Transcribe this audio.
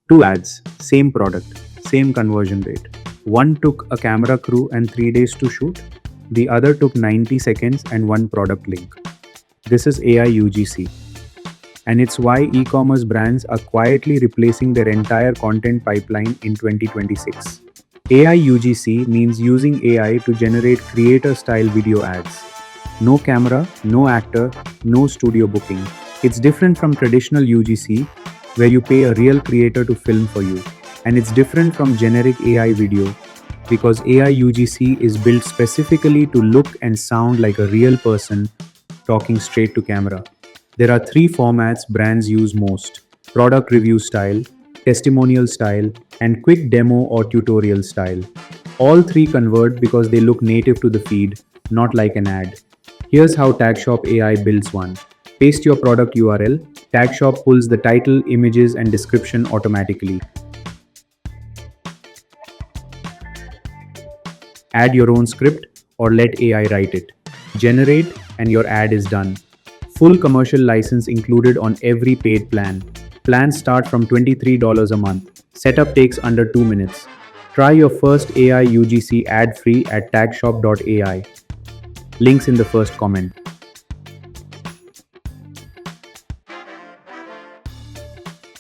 Two ads, same product, same conversion rate. One took a camera crew and 3 days to shoot, the other took 90 seconds and one product link. This is AI UGC. And it's why e commerce brands are quietly replacing their entire content pipeline in 2026. AI UGC means using AI to generate creator style video ads. No camera, no actor, no studio booking. It's different from traditional UGC, where you pay a real creator to film for you. And it's different from generic AI video, because AI UGC is built specifically to look and sound like a real person talking straight to camera. There are three formats brands use most: product review style, testimonial style, and quick demo or tutorial style. All three convert because they look native to the feed, not like an ad. Here's how Tagshop AI builds one. Paste your product URL. Tagshop pulls the title, images, and description automatically. Add your own script or let AI write it. Generate, and your ad is done. Full commercial license included on every paid plan. Plans start from $23 a month. Setup takes under 2 minutes. Try your first AI UGC ad free at tagshop.ai. Links in the first comment.